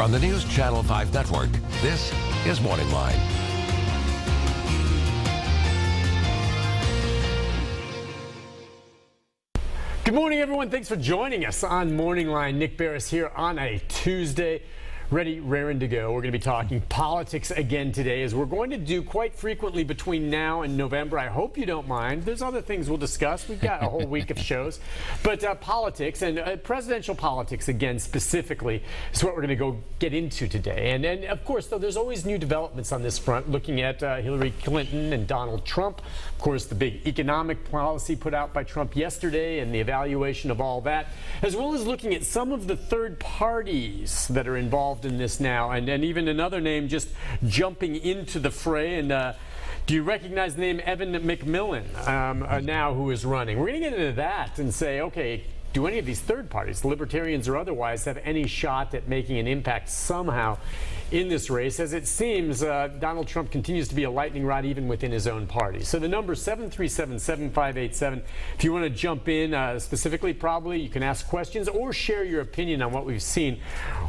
From the News Channel 5 Network, this is MorningLine. Good morning, everyone. Thanks for joining us on MorningLine. Nick Barris here on a Tuesday. Ready, raring to go. We're going to be talking politics again today, as we're going to do quite frequently between now and November. I hope you don't mind. There's other things we'll discuss. We've got a whole week of shows. But politics and presidential politics, again, specifically, is what we're going to go get into today. And of course, though, there's always new developments on this front, looking at Hillary Clinton and Donald Trump. Of course, the big economic policy put out by Trump yesterday and the evaluation of all that, as well as looking at some of the third parties that are involved in this now, and even another name just jumping into the fray. And do you recognize the name Evan McMillan now, who is running? We're going to get into that and say, okay, do any of these third parties, libertarians or otherwise, have any shot at making an impact somehow in this race? As it seems, Donald Trump continues to be a lightning rod even within his own party. So the number 737-7587. If you want to jump in specifically, probably you can ask questions or share your opinion on what we've seen.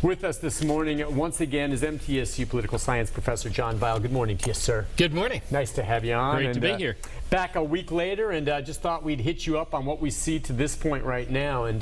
With us this morning, once again, is MTSU political science professor John Weil. Good morning to you, sir. Good morning. Nice to have you on. Great to be here. Back a week later, and just thought we'd hit you up on what we see to this point right now. And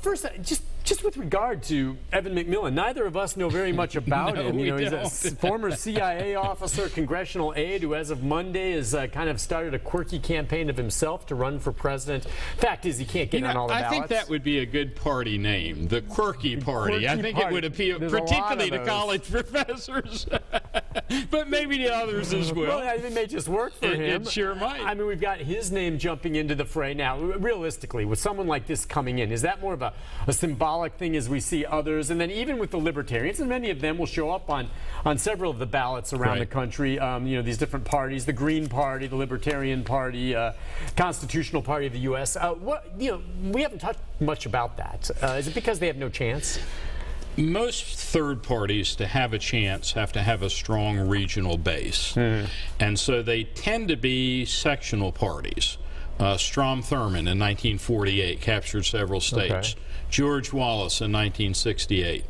first, just with regard to Evan McMillan, neither of us know very much about him. He's a former CIA officer, congressional aide, who as of Monday has kind of started a quirky campaign of himself to run for president. Fact is, he can't get on all the ballots. I think that would be a good party name, the Quirky Party. I think it would appeal particularly to college professors, but maybe to others as well. Well, it may just work for him. It sure might. I mean, we've got his name jumping into the fray now. Realistically, with someone like this coming in, is that more of a symbolic thing as we see others? And then even with the libertarians, and many of them will show up on several of the ballots around the country, these different parties, the Green Party, the Libertarian Party, Constitutional Party of the U.S. We haven't talked much about that. Is it because they have no chance? Most third parties, to have a chance, have to have a strong regional base. And so they tend to be sectional parties. Strom Thurmond in 1948 captured several states. Okay. George Wallace in 1968.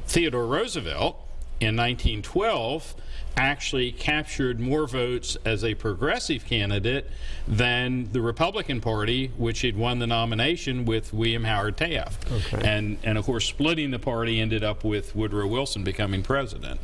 Theodore Roosevelt in 1912 actually captured more votes as a progressive candidate than the Republican Party, which had won the nomination with William Howard Taft. Okay. And of course, splitting the party ended up with Woodrow Wilson becoming president.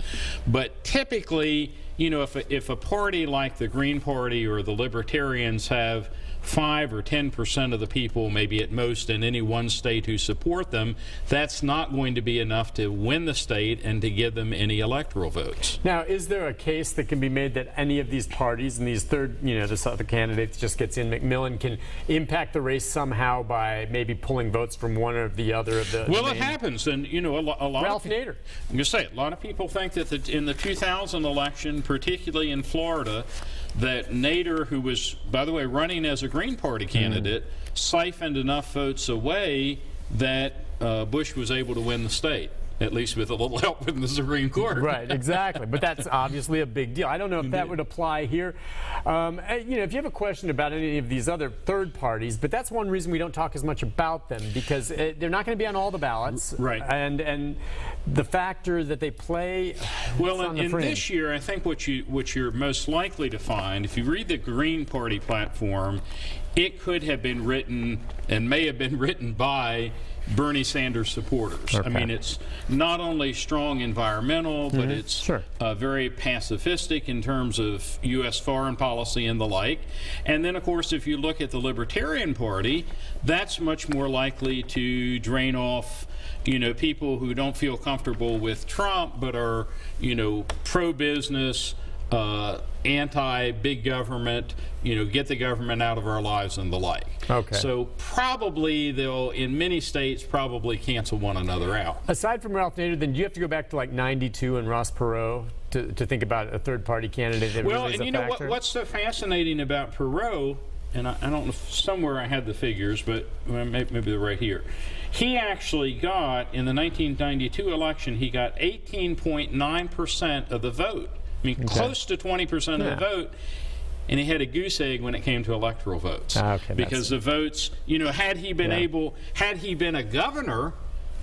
But typically, if a party like the Green Party or the Libertarians have 5 or 10% of the people, maybe at most, in any one state who support them, that's not going to be enough to win the state and to give them any electoral votes. Now, is there a case that can be made that any of these parties and these this other candidate just gets in, McMillan, can impact the race somehow by maybe pulling votes from one or the other of the Well, it happens, and a lot Ralph of Nader. I'm going to say it. A lot of people think that in the 2000 election, particularly in Florida, that Nader, who was, by the way, running as a Green Party candidate, siphoned enough votes away that Bush was able to win the state, at least with a little help from the Supreme Court. Right, exactly. But that's obviously a big deal. I don't know if that would apply here. If you have a question about any of these other third parties, but that's one reason we don't talk as much about them, because they're not going to be on all the ballots. Right. And the factor that they play. Well, in this year, I think what you're most likely to find, if you read the Green Party platform, it could have been written and may have been written by Bernie Sanders supporters. Okay. I mean, it's not only strong environmental, but it's very pacifistic in terms of U.S. foreign policy and the like. And then, of course, if you look at the Libertarian Party, that's much more likely to drain off people who don't feel comfortable with Trump but are, pro-business, anti-big government, get the government out of our lives and the like. Okay. So probably they'll, in many states, probably cancel one another out. Aside from Ralph Nader, then do you have to go back to like 92 and Ross Perot to think about a third-party candidate that really is a factor? What's so fascinating about Perot, and I don't know if somewhere I had the figures, but maybe they're right here. He actually got, in the 1992 election, he got 18.9% of the vote. I mean, close to 20% of the vote, and he had a goose egg when it came to electoral votes. Because the votes, had he been a governor,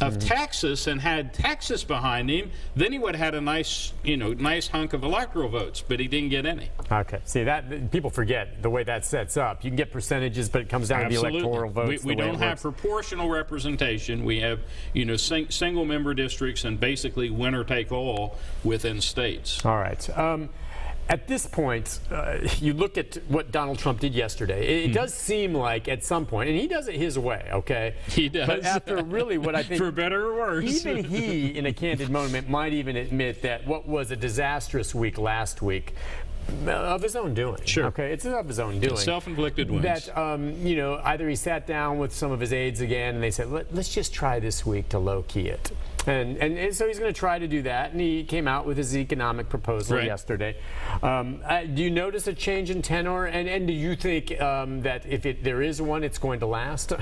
of Texas and had Texas behind him, then he would have had a nice, nice hunk of electoral votes, but he didn't get any. Okay. See, that people forget the way that sets up. You can get percentages, but it comes down to the electoral votes. We don't have proportional representation. We have, single member districts and basically winner take all within states. All right. At this point, you look at what Donald Trump did yesterday. It does seem like at some point, and he does it his way, okay? He does. But after really what I think... For better or worse. Even he, in a candid moment, might even admit that what was a disastrous week last week, of his own doing. Sure. Okay, it's of his own doing. It's self-inflicted wounds. That, either he sat down with some of his aides again and they said, let's just try this week to low-key it. And so he's going to try to do that, and he came out with his economic proposal yesterday. Do you notice a change in tenor, and do you think that if there is one, it's going to last?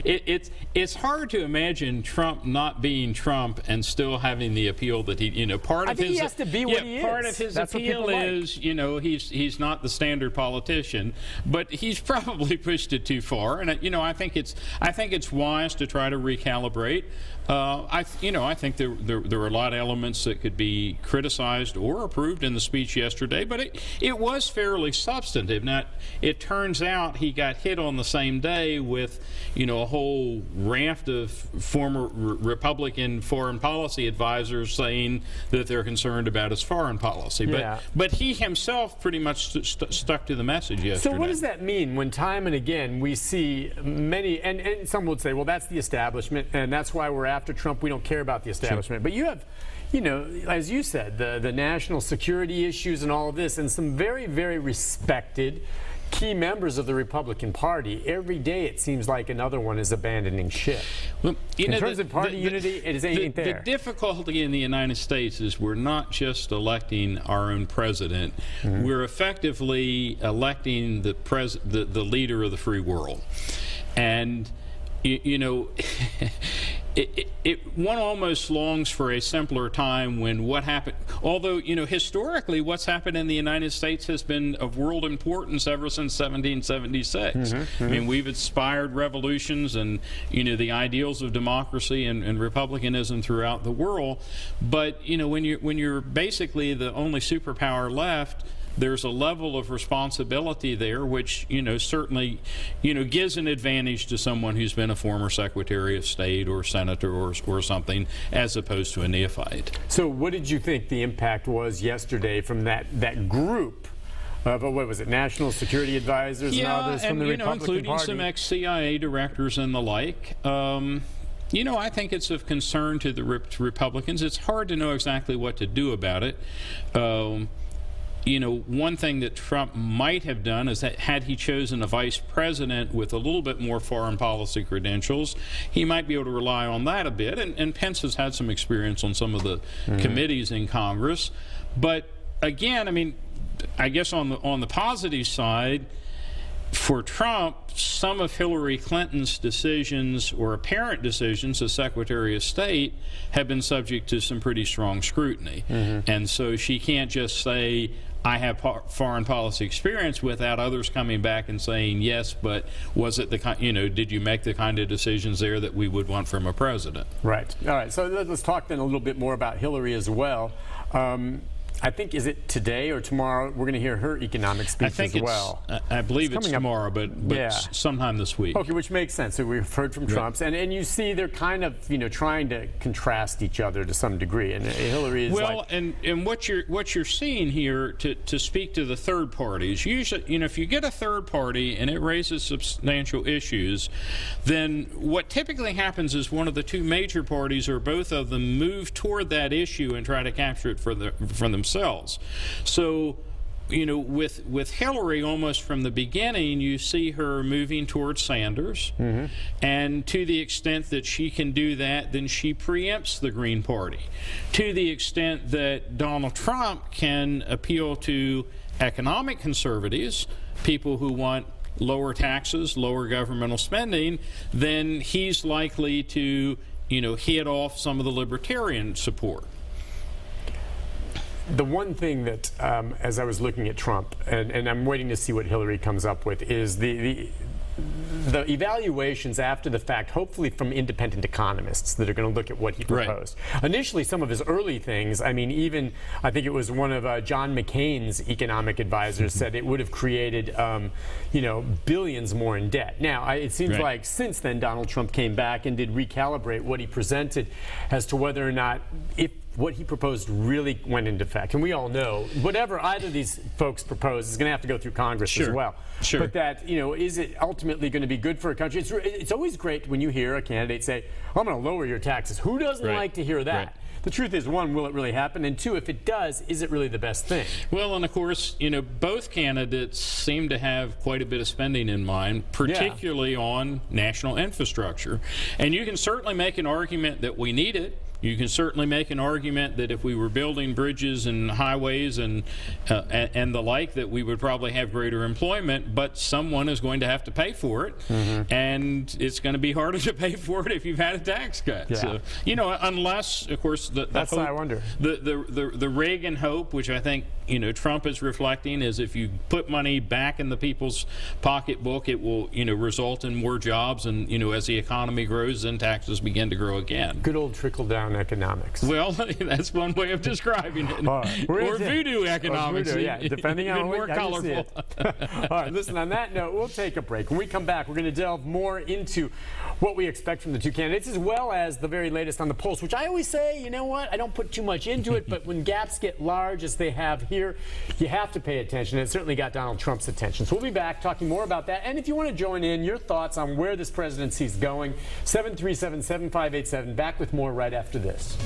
It's hard to imagine Trump not being Trump and still having the appeal that he, part of his. He has to be what he is. Part of his appeal is, he's not the standard politician, but he's probably pushed it too far, and I think it's wise to try to recalibrate. I think there were a lot of elements that could be criticized or approved in the speech yesterday, but it was fairly substantive. Now, it turns out he got hit on the same day with, a whole raft of former Republican foreign policy advisors saying that they're concerned about his foreign policy. But he himself pretty much stuck to the message yesterday. So what does that mean when time and again we see many, and some would say, well, that's the establishment, and that's why we're after Trump. We don't care about the establishment. Sure. But you have, as you said, the national security issues and all of this, and some very, very respected key members of the Republican Party. Every day it seems like another one is abandoning ship. Well, in terms of party unity, it ain't there. The difficulty in the United States is we're not just electing our own president. Mm-hmm. We're effectively electing the leader of the free world. And one almost longs for a simpler time when what happened, although, historically what's happened in the United States has been of world importance ever since 1776. Mm-hmm. I mean, we've inspired revolutions and, the ideals of democracy and republicanism throughout the world. But, when you're basically the only superpower left, there's a level of responsibility there which, certainly, gives an advantage to someone who's been a former Secretary of State or Senator or something, as opposed to a neophyte. So what did you think the impact was yesterday from that group of, what was it, national security advisors and others from the Republican including Party? Some ex-CIA directors and the like. I think it's of concern to the Republicans. It's hard to know exactly what to do about it. One thing that Trump might have done is that had he chosen a vice president with a little bit more foreign policy credentials, he might be able to rely on that a bit. And Pence has had some experience on some of the committees in Congress. But again, I guess on the positive side, for Trump, some of Hillary Clinton's decisions or apparent decisions as Secretary of State have been subject to some pretty strong scrutiny. Mm-hmm. And so she can't just say, I have foreign policy experience without others coming back and saying, yes, but was it did you make the kind of decisions there that we would want from a president? Right. All right. So let's talk then a little bit more about Hillary as well. I think, is it today or tomorrow, we're going to hear her economic speech as well? I believe it's tomorrow, but sometime this week. Okay, which makes sense. So we've heard from Trump's, and you see they're kind of, trying to contrast each other to some degree. And Hillary is and what you're seeing here, to speak to the third parties, usually, if you get a third party and it raises substantial issues, then what typically happens is one of the two major parties or both of them move toward that issue and try to capture it for themselves. So, with Hillary, almost from the beginning, you see her moving towards Sanders. Mm-hmm. And to the extent that she can do that, then she preempts the Green Party. To the extent that Donald Trump can appeal to economic conservatives, people who want lower taxes, lower governmental spending, then he's likely to, hit off some of the libertarian support. The one thing that, as I was looking at Trump, and I'm waiting to see what Hillary comes up with, is the evaluations after the fact, hopefully from independent economists that are going to look at what he proposed. Right. Initially, some of his early things, I mean, even I think it was one of John McCain's economic advisors said it would have created, billions more in debt. Now, it seems like since then, Donald Trump came back and did recalibrate what he presented as to whether or not if what he proposed really went into effect. And we all know whatever either of these folks propose is going to have to go through Congress as well. Sure. But that, is it ultimately going to be good for a country? It's always great when you hear a candidate say, I'm going to lower your taxes. Who doesn't like to hear that? Right. The truth is, one, will it really happen? And two, if it does, is it really the best thing? Well, and of course, both candidates seem to have quite a bit of spending in mind, particularly on national infrastructure. And you can certainly make an argument that we need it. You can certainly make an argument that if we were building bridges and highways and the like, that we would probably have greater employment, but someone is going to have to pay for it, and it's going to be harder to pay for it if you've had a tax cut. Yeah. So, unless, of course, that's hope, what I wonder. The Reagan hope, which I think Trump is reflecting, is if you put money back in the people's pocketbook, it will result in more jobs, and as the economy grows, then taxes begin to grow again. Good old trickle down economics. Well, that's one way of describing it. Or voodoo economics. Depending on more colorful. All right, listen, on that note, we'll take a break. When we come back, we're going to delve more into what we expect from the two candidates, as well as the very latest on the polls, which I always say, you know what, I don't put too much into it, but when gaps get large, as they have here, you have to pay attention. It certainly got Donald Trump's attention. So we'll be back talking more about that. And if you want to join in, your thoughts on where this presidency is going, 737-7587. Back with more right after this.